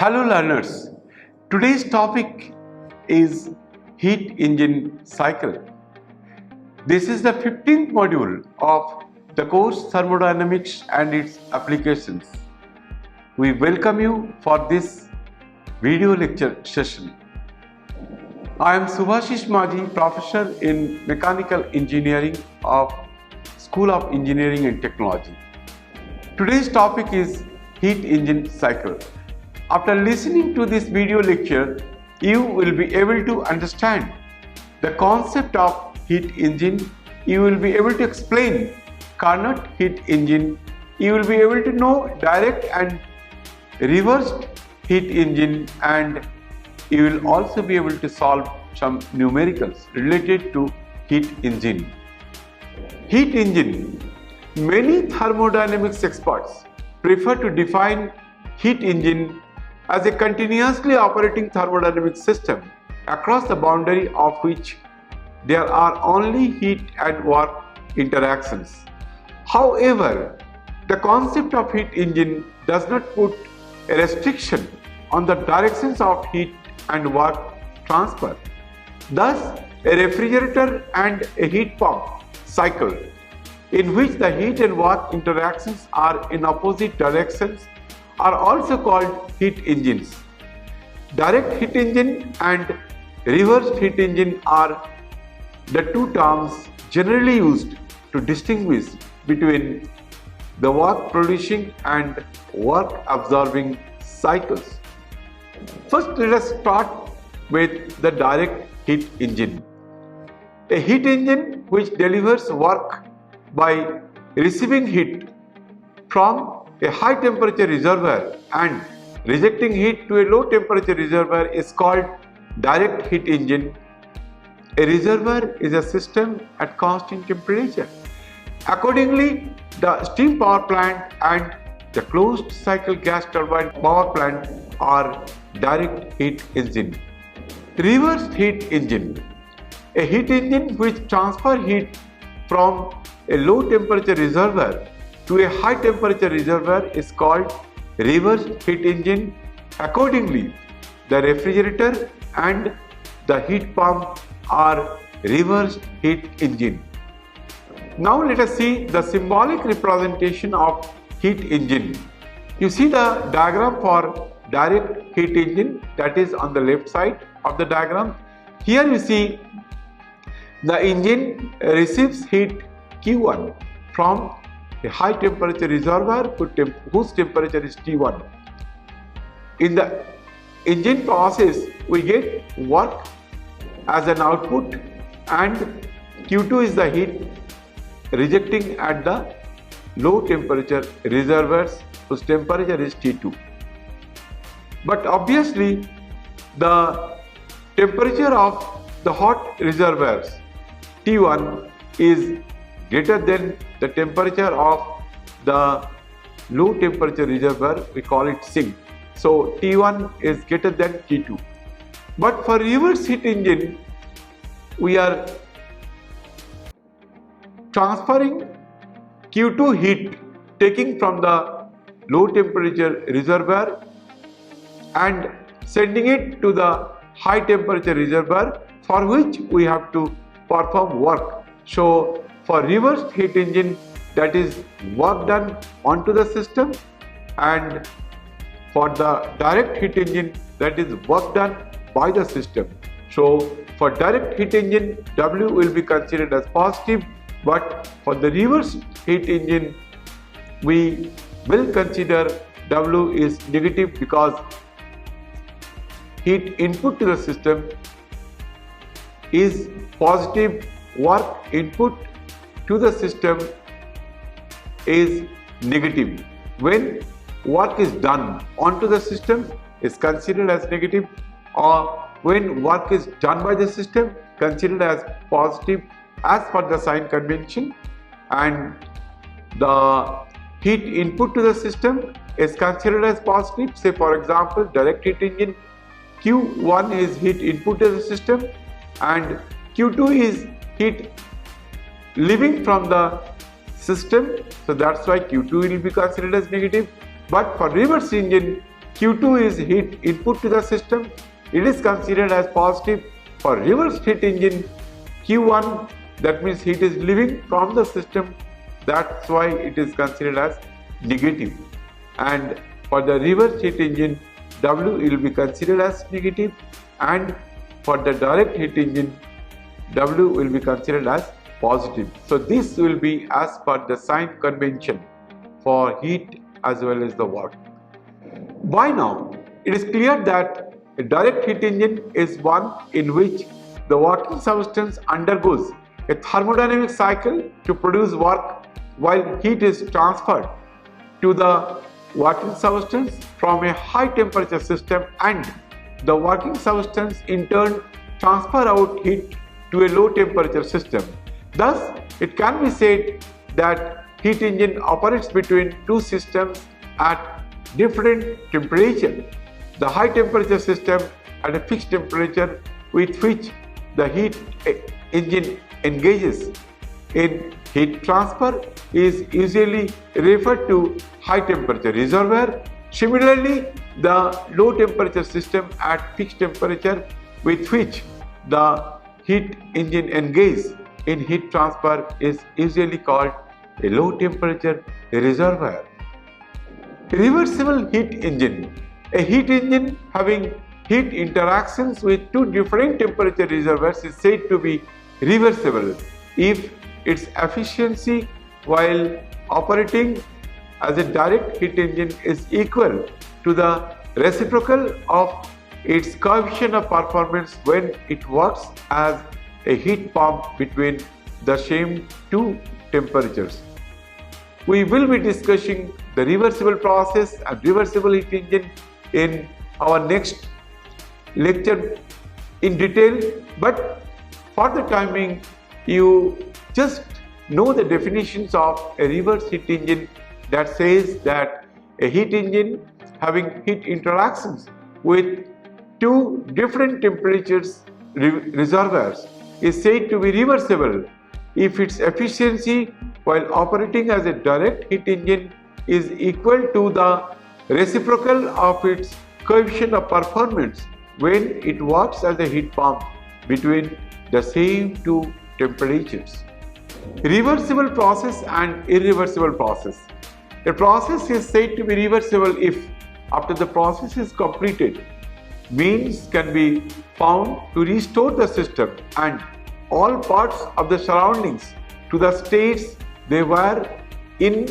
Hello learners, today's topic is heat engine cycle. This is the 15th module of the course Thermodynamics and its applications. We welcome you for this video lecture session. I am Subhashish Maji, professor in Mechanical Engineering of School of Engineering and Technology. Today's topic is heat engine cycle. After listening to this video lecture, you will be able to understand the concept of heat engine. You will be able to explain Carnot heat engine. You will be able to know direct and reversed heat engine, and you will also be able to solve some numericals related to heat engine. Heat engine. Many thermodynamics experts prefer to define heat engine as a continuously operating thermodynamic system across the boundary of which there are only heat and work interactions. However, the concept of heat engine does not put a restriction on the directions of heat and work transfer. Thus, a refrigerator and a heat pump cycle in which the heat and work interactions are in opposite directions are also called heat engines. Direct heat engine and reversed heat engine are the two terms generally used to distinguish between the work producing and work absorbing cycles. First, let us start with the direct heat engine. A heat engine which delivers work by receiving heat from a high temperature reservoir and rejecting heat to a low temperature reservoir is called direct heat engine. A reservoir is a system at constant temperature. Accordingly, the steam power plant and the closed cycle gas turbine power plant are direct heat engine. Reversed heat engine. A heat engine which transfers heat from a low temperature reservoir to a high temperature reservoir is called reversed heat engine. Accordingly, the refrigerator and the heat pump are reversed heat engine. Now let us see the symbolic representation of heat engine. You see the diagram for direct heat engine, that is on the left side of the diagram. Here you see the engine receives heat Q1 from a high temperature reservoir whose temperature is T1. In the engine process, we get work as an output, and Q2 is the heat rejecting at the low temperature reservoirs whose temperature is T2. But obviously, the temperature of the hot reservoirs T1 is greater than the temperature of the low temperature reservoir, we call it sink. So T1 is greater than T2. But for reverse heat engine, we are transferring Q2 heat taking from the low temperature reservoir and sending it to the high temperature reservoir, for which we have to perform work. So for reversed heat engine, that is work done onto the system, and for the direct heat engine, that is work done by the system. So for direct heat engine, W will be considered as positive, but for the reverse heat engine, we will consider W is negative because heat input to the system is positive, work input to the system is negative. When work is done onto the system is considered as negative, or when work is done by the system considered as positive as per the sign convention, and the heat input to the system is considered as positive. Say for example, direct heat engine, Q1 is heat input to the system and Q2 is heat leaving from the system, so that's why Q2 will be considered as negative. But for reverse engine, Q2 is heat input to the system, it is considered as positive. For reverse heat engine, Q1, that means heat is leaving from the system, that's why it is considered as negative. And for the reverse heat engine, W will be considered as negative, and for the direct heat engine, W will be considered as positive. So this will be as per the sign convention for heat as well as the work. By now, it is clear that a direct heat engine is one in which the working substance undergoes a thermodynamic cycle to produce work, while heat is transferred to the working substance from a high temperature system, and the working substance in turn transfer out heat to a low temperature system. Thus, it can be said that heat engine operates between two systems at different temperature. The high temperature system at a fixed temperature with which the heat engine engages in heat transfer is usually referred to high temperature reservoir. Similarly, the low temperature system at fixed temperature with which the heat engine engages in heat transfer is usually called a low temperature reservoir. Reversible heat engine. A heat engine having heat interactions with two different temperature reservoirs is said to be reversible if its efficiency while operating as a direct heat engine is equal to the reciprocal of its coefficient of performance when it works as a heat pump between the same two temperatures. We will be discussing the reversible process and reversible heat engine in our next lecture in detail, but for the time being, you just know the definitions of a reverse heat engine, that says that a heat engine having heat interactions with two different temperatures reservoirs is said to be reversible if its efficiency while operating as a direct heat engine is equal to the reciprocal of its coefficient of performance when it works as a heat pump between the same two temperatures. Reversible process and irreversible process. A process is said to be reversible if, after the process is completed, means can be found to restore the system and all parts of the surroundings to the states they were in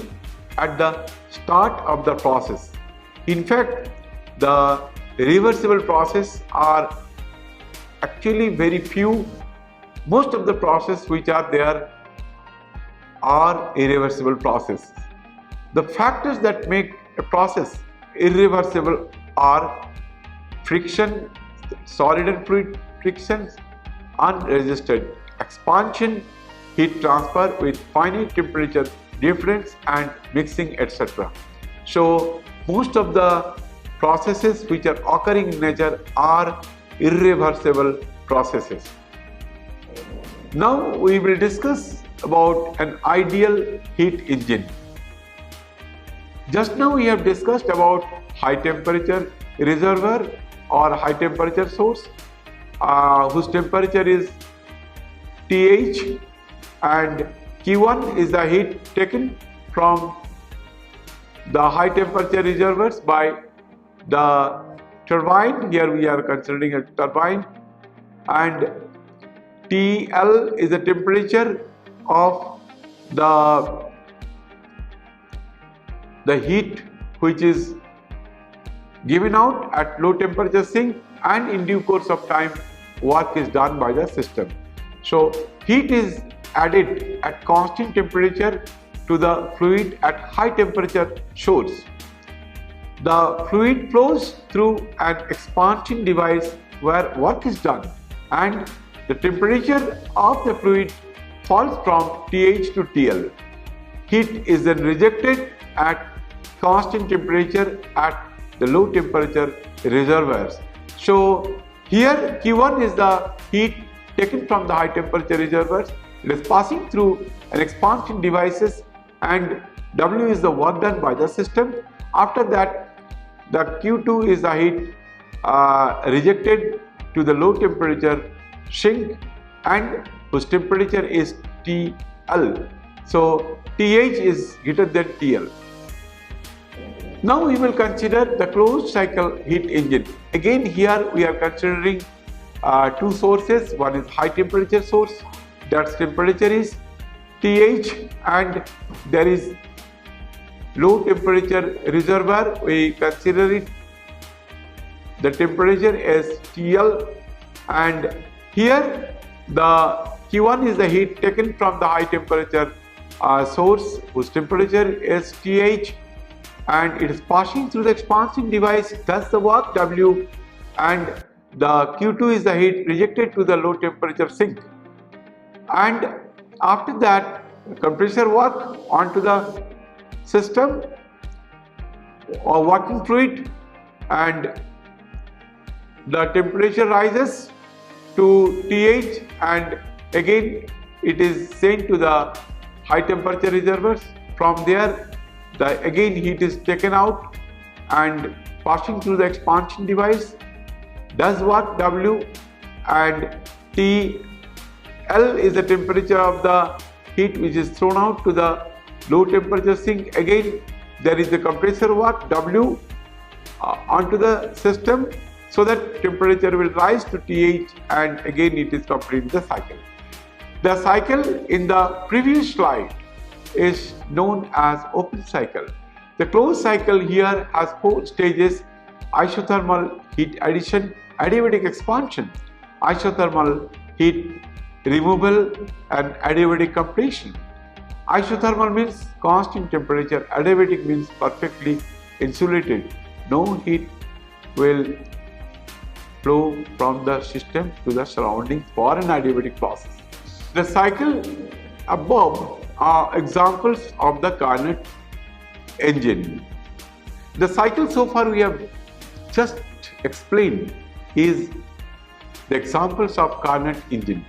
at the start of the process. In fact, the reversible process are actually very few. Most of the processes which are there are irreversible processes. The factors that make a process irreversible are friction, solid and fluid frictions, unresisted expansion, heat transfer with finite temperature difference, and mixing, etc. So most of the processes which are occurring in nature are irreversible processes. Now we will discuss about an ideal heat engine. Just now we have discussed about high temperature reservoir or high temperature source whose temperature is TH, and Q1 is the heat taken from the high temperature reservoirs by the turbine. Here we are considering a turbine, and TL is the temperature of the heat which is given out at low temperature sink, and in due course of time work is done by the system. So heat is added at constant temperature to the fluid at high temperature source. the fluid flows through an expansion device where work is done, and the temperature of the fluid falls from TH to TL. Heat is then rejected at constant temperature at the low temperature reservoirs. So here Q1 is the heat taken from the high temperature reservoirs. It is passing through an expansion devices, and W is the work done by the system. After that, the Q2 is the heat rejected to the low temperature sink, and whose temperature is TL. So TH is greater than TL. Now we will consider the closed cycle heat engine. Again here we are considering two sources. One is high temperature source, that temperature is TH, and there is low temperature reservoir. We consider it, the temperature as TL, and here the Q1 is the heat taken from the high temperature source whose temperature is TH, and it is passing through the expansion device, thus the work W, and the Q2 is the heat rejected to the low temperature sink, and after that compressor work onto the system or working fluid, and the temperature rises to TH, and again it is sent to the high temperature reservoirs. From there again heat is taken out and passing through the expansion device, does work W, and TL is the temperature of the heat which is thrown out to the low temperature sink. Again there is the compressor work W onto the system, so that temperature will rise to TH, and again it is completing the cycle. The cycle in the previous slide is known as open cycle. The closed cycle here has four stages: isothermal heat addition, adiabatic expansion, isothermal heat removal, and adiabatic completion. Isothermal means constant temperature, adiabatic means perfectly insulated. No heat will flow from the system to the surroundings for an adiabatic process. The cycle above are examples of the Carnot engine. The cycle so far we have just explained is the examples of Carnot engine.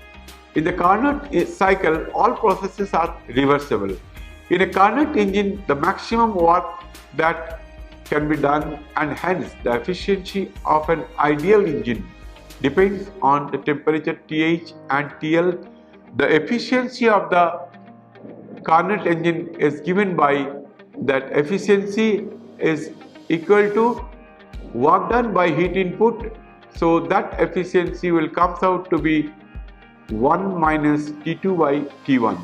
In the Carnot cycle, all processes are reversible. In a Carnot engine, the maximum work that can be done, and hence the efficiency of an ideal engine, depends on the temperature TH and TL. The efficiency of the Carnot engine is given by that efficiency is equal to work done by heat input. So that efficiency will come out to be 1 minus T2 by T1.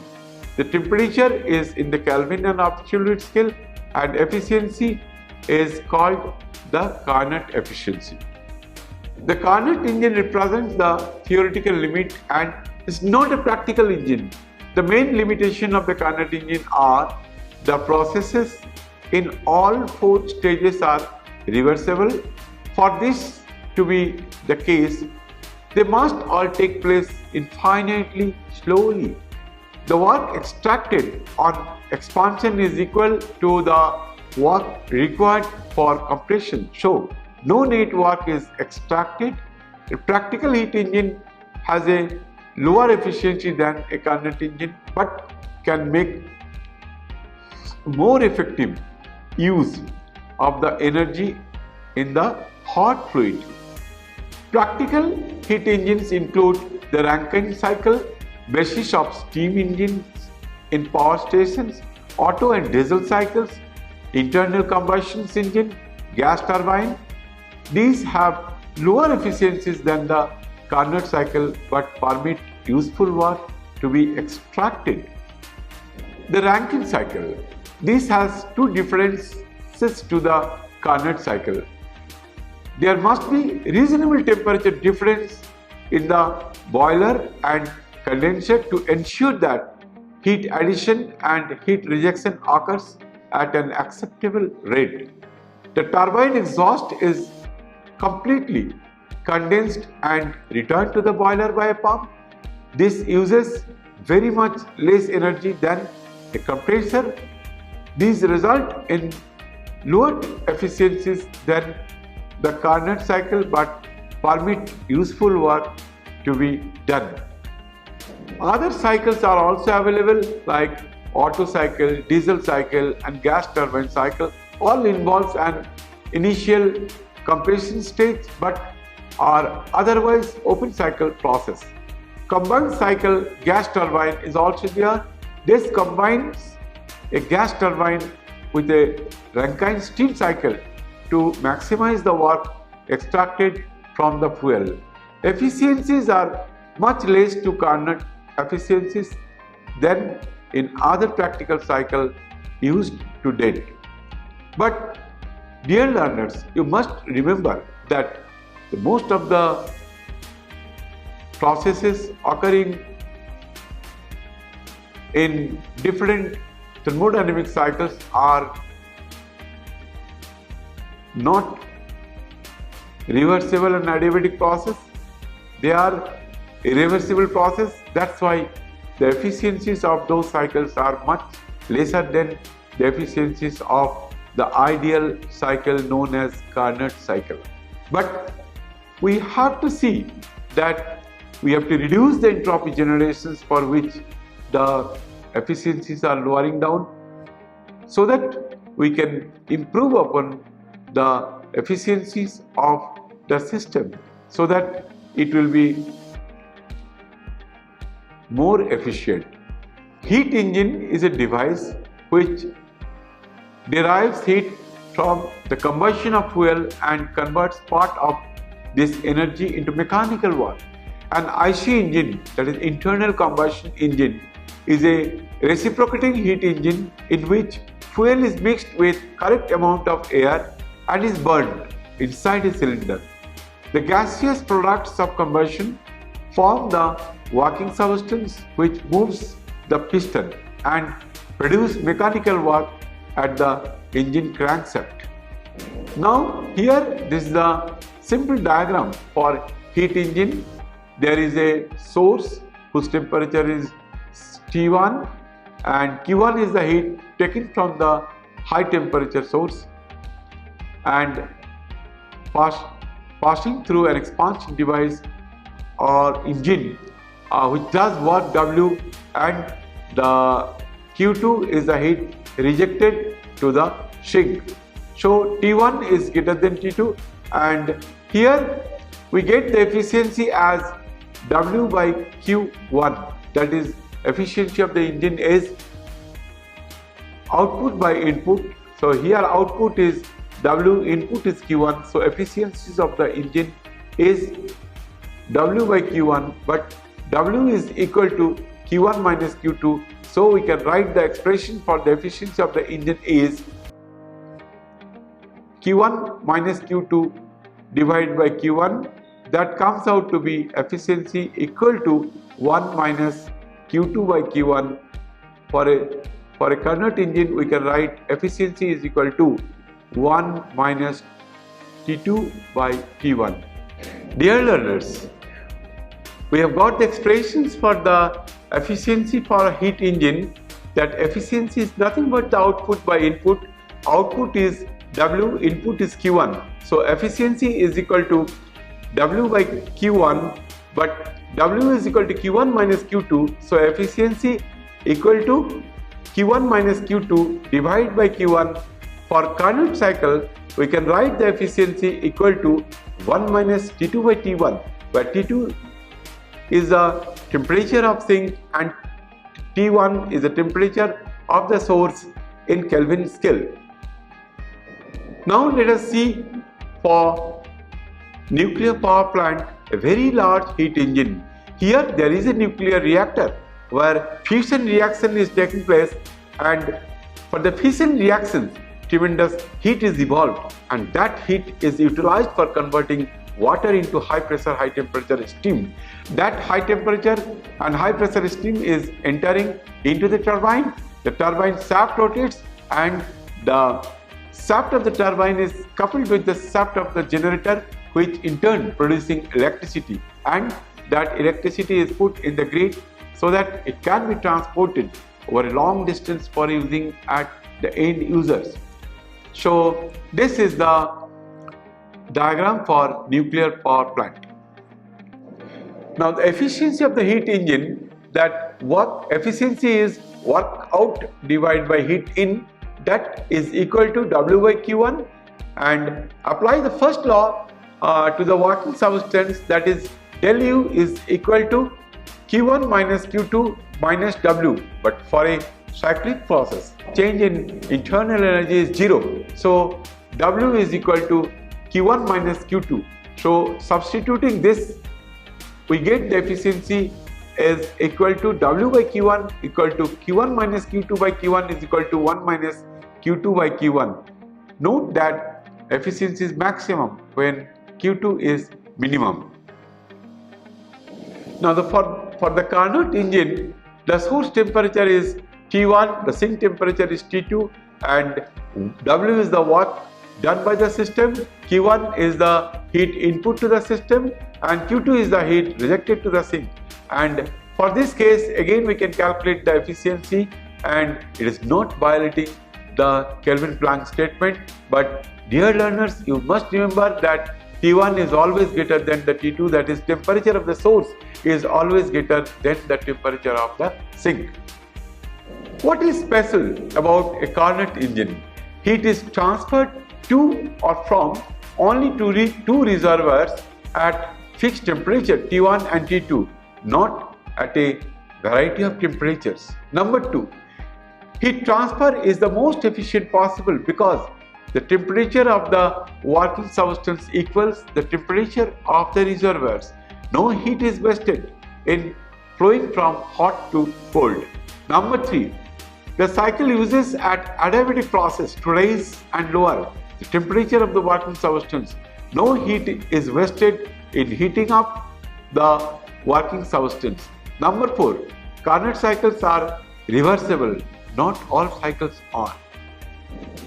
The temperature is in the Kelvin and absolute scale, and efficiency is called the Carnot efficiency. The Carnot engine represents the theoretical limit and is not a practical engine. The main limitation of the Carnot engine are the processes in all four stages are reversible. For this to be the case, they must all take place infinitely slowly. The work extracted on expansion is equal to the work required for compression. So, no net work is extracted. A practical heat engine has a lower efficiency than a Carnot engine, but can make more effective use of the energy in the hot fluid. Practical heat engines include the Rankine cycle, basis of steam engines in power stations, Otto and diesel cycles, internal combustion engine, gas turbine. These have lower efficiencies than the Carnot cycle but permit useful work to be extracted. The Rankine cycle. This has two differences to the Carnot cycle. There must be reasonable temperature difference in the boiler and condenser to ensure that heat addition and heat rejection occurs at an acceptable rate. the turbine exhaust is completely condensed and returned to the boiler by a pump. This uses very much less energy than a compressor. These result in lower efficiencies than the Carnot cycle but permit useful work to be done. Other cycles are also available like Otto cycle, diesel cycle and gas turbine cycle. All involves an initial compression stage but are otherwise open cycle process. Combined cycle gas turbine is also there. This combines a gas turbine with a Rankine steam cycle to maximize the work extracted from the fuel. Efficiencies are much less to Carnot efficiencies than in other practical cycle used to date. But dear learners, you must remember that most of the processes occurring in different thermodynamic cycles are not reversible and adiabatic process. They are irreversible process. That's why the efficiencies of those cycles are much lesser than the efficiencies of the ideal cycle known as Carnot cycle. But we have to see that we have to reduce the entropy generations for which the efficiencies are lowering down so that we can improve upon the efficiencies of the system so that it will be more efficient. Heat engine is a device which derives heat from the combustion of fuel and converts part of this energy into mechanical work. An IC engine, that is internal combustion engine, is a reciprocating heat engine in which fuel is mixed with correct amount of air and is burned inside a cylinder. The gaseous products of combustion form the working substance which moves the piston and produce mechanical work at the engine crankshaft. Now here this is the simple diagram for heat engine. There is a source whose temperature is T1 and Q1 is the heat taken from the high temperature source and passing through an expansion device or engine which does work W, and the Q2 is the heat rejected to the sink. So T1 is greater than T2, and here we get the efficiency as W by Q1, that is efficiency of the engine is output by input. So here output is W, input is Q1, so efficiencies of the engine is W by Q1, but W is equal to Q1 minus Q2, so we can write the expression for the efficiency of the engine is Q1 minus Q2 divided by Q1. That comes out to be efficiency equal to 1 minus Q2 by Q1. For a Carnot engine, we can write efficiency is equal to 1 minus T2 by T1. Dear learners, we have got the expressions for the efficiency for a heat engine. That efficiency is nothing but the output by input. Output is W, input is Q1. So efficiency is equal to W by Q1, but W is equal to Q1 minus Q2. So efficiency equal to Q1 minus Q2 divided by Q1. For Carnot cycle, we can write the efficiency equal to 1 minus T2 by T1, where T2 is the temperature of sink and T1 is the temperature of the source in Kelvin scale. Now let us see for nuclear power plant, a very large heat engine. Here there is a nuclear reactor where fission reaction is taking place, and for the fission reactions tremendous heat is evolved, and that heat is utilized for converting water into high pressure, high temperature steam. That high temperature and high pressure steam is entering into the turbine. The turbine shaft rotates and the shaft of the turbine is coupled with the shaft of the generator, which in turn producing electricity, and that electricity is put in the grid so that it can be transported over a long distance for using at the end users. So this is the diagram for nuclear power plant. Now the efficiency of the heat engine, that work efficiency is work out divided by heat in, that is equal to W by Q1, and apply the first law to the working substance, that is del U is equal to Q1 minus Q2 minus W, but for a cyclic process change in internal energy is 0, so W is equal to Q1 minus Q2. So substituting this, we get the efficiency is equal to W by Q1 equal to Q1 minus Q2 by Q1 is equal to 1 minus Q2 by Q1. Note that efficiency is maximum when Q2 is minimum. Now for the Carnot engine, the source temperature is T1, the sink temperature is T2, and W is the work done by the system, Q1 is the heat input to the system, and Q2 is the heat rejected to the sink. And for this case, again we can calculate the efficiency, and it is not violating the Kelvin-Planck statement. But dear learners, you must remember that T1 is always greater than the T2, that is temperature of the source is always greater than the temperature of the sink. What is special about a Carnot engine? Heat is transferred to or from only two reservoirs at fixed temperature T1 and T2, not at a variety of temperatures. Number 2, heat transfer is the most efficient possible because the temperature of the working substance equals the temperature of the reservoirs. No heat is wasted in flowing from hot to cold. Number 3, the cycle uses an adiabatic process to raise and lower the temperature of the working substance. No heat is wasted in heating up the working substance. Number 4, Carnot cycles are reversible. Not all cycles are.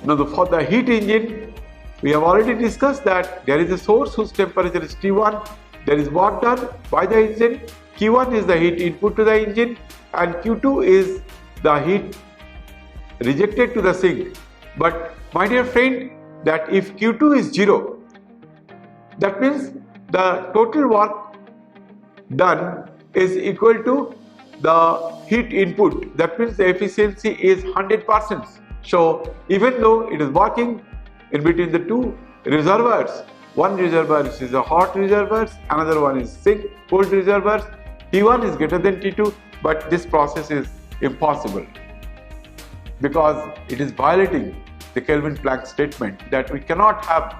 Now for the heat engine, we have already discussed that there is a source whose temperature is T1, there is work done by the engine, Q1 is the heat input to the engine, and Q2 is the heat rejected to the sink. But my dear friend, that if Q2 is 0, that means the total work done is equal to the heat input, that means the efficiency is 100%. So even though it is working in between the two reservoirs, one reservoir is a hot reservoir, another one is sink cold reservoirs, T1 is greater than T2, but this process is impossible because it is violating the Kelvin-Planck statement that we cannot have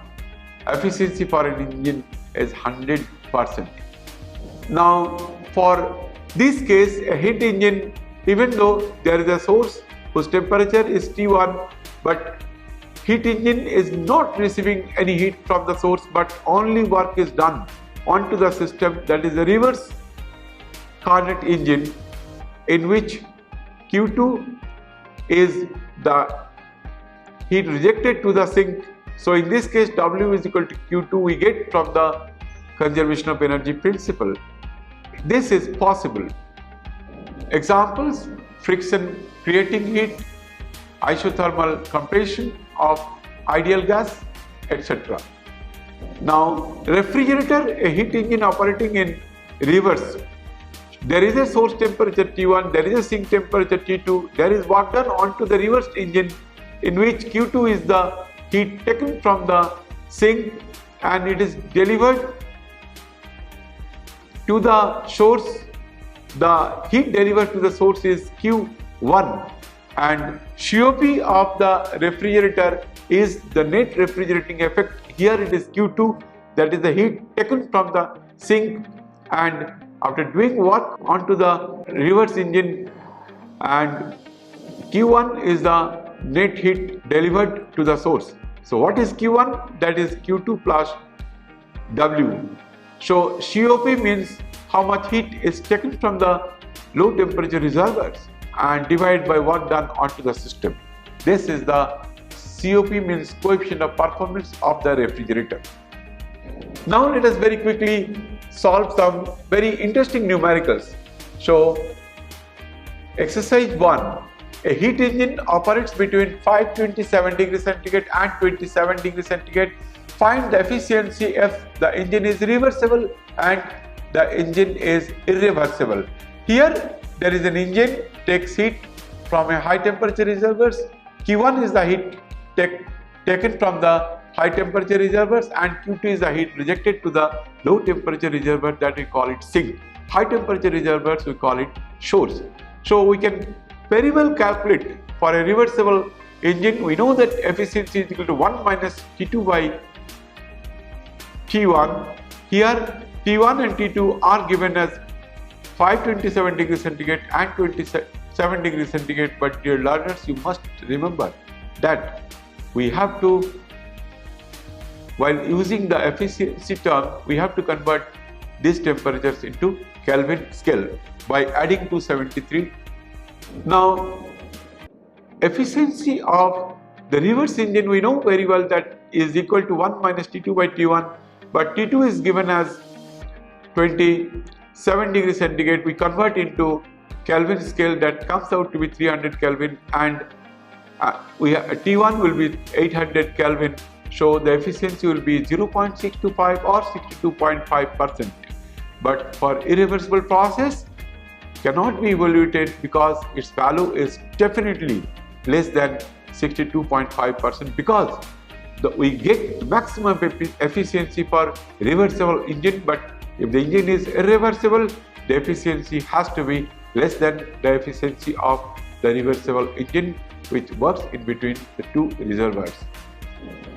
efficiency for an engine is 100%. Now for this case, a heat engine, even though there is a source whose temperature is T1, but heat engine is not receiving any heat from the source, but only work is done onto the system, that is a reverse Carnot engine, in which Q2 is the heat rejected to the sink. So in this case, W is equal to Q2 we get from the conservation of energy principle. This is possible. Examples: friction creating heat, isothermal compression of ideal gas, etc. Now refrigerator, a heat engine operating in reverse. There is a source temperature T1, there is a sink temperature T2, there is work done onto the reversed engine in which Q2 is the heat taken from the sink and it is delivered to the source. The heat delivered to the source is Q1, and COP of the refrigerator is the net refrigerating effect. Here it is Q2, that is the heat taken from the sink and after doing work onto the reverse engine, and Q1 is the net heat delivered to the source. So what is Q1? That is Q2 plus W. So COP means how much heat is taken from the low temperature reservoirs and divided by work done onto the system. This is the COP means coefficient of performance of the refrigerator. Now let us very quickly solve some very interesting numericals. So exercise 1. A heat engine operates between 527 degrees centigrade and 27 degrees centigrade. Find the efficiency if the engine is reversible and the engine is irreversible. Here there is an engine takes heat from a high temperature reservoirs. Q1 is the heat taken from the high temperature reservoirs and Q2 is the heat rejected to the low temperature reservoir, that we call it sink. High temperature reservoirs we call it shores. So we can very well calculate for a reversible engine. We know that efficiency is equal to 1 minus T2 by T1. Here T1 and T2 are given as 527 degrees centigrade and 27 degrees centigrade, but dear learners, you must remember that we have to, while using the efficiency term, we have to convert these temperatures into Kelvin scale by adding 273. Now, efficiency of the reverse engine, we know very well that is equal to 1 minus T2 by T1, but T2 is given as 27 degrees centigrade. We convert into Kelvin scale, that comes out to be 300 Kelvin, and T1 will be 800 Kelvin. So the efficiency will be 0.625 or 62.5%. But for irreversible process cannot be evaluated because its value is definitely less than 62.5%, because we get maximum efficiency for reversible engine, but if the engine is irreversible, the efficiency has to be less than the efficiency of the reversible engine, which works in between the two reservoirs.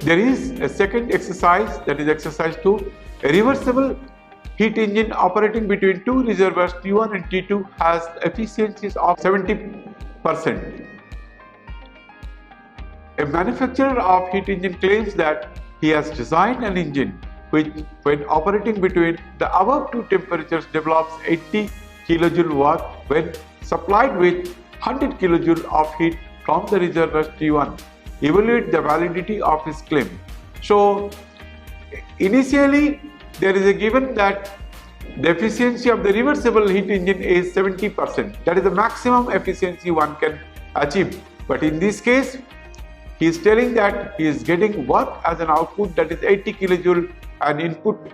There is a second exercise, that is exercise 2. A reversible heat engine operating between two reservoirs T1 and T2 has efficiencies of 70%. A manufacturer of heat engine claims that he has designed an engine which, when operating between the above two temperatures, develops 80 kJ work when supplied with 100 kJ of heat from the reservoirs T1. Evaluate the validity of his claim. So initially there is a given that the efficiency of the reversible heat engine is 70%. That is the maximum efficiency one can achieve. But in this case, he is telling that he is getting work as an output, that is 80 kJ, and input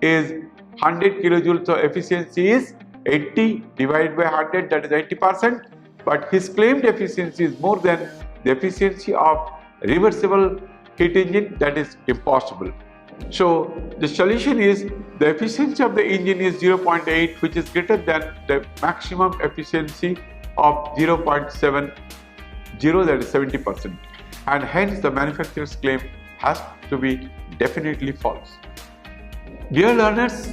is 100 kJ. So efficiency is 80 divided by 100, that is 80%. But his claimed efficiency is more than the efficiency of reversible heat engine, that is impossible. So the solution is the efficiency of the engine is 0.8, which is greater than the maximum efficiency of 0.70, that is 70%, and hence the manufacturer's claim has to be definitely false. Dear learners,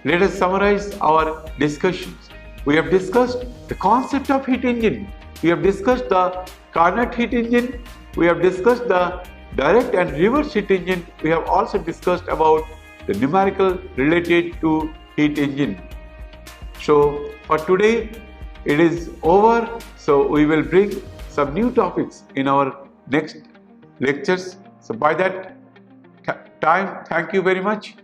let us summarize our discussions. We have discussed the concept of heat engine, we have discussed the Carnot heat engine, we have discussed the direct and reverse heat engine, we have also discussed about the numerical related to heat engine. So for today it is over, so we will bring some new topics in our next lectures. So by that time, thank you very much.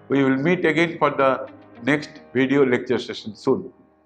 We will meet again for the next video lecture session soon.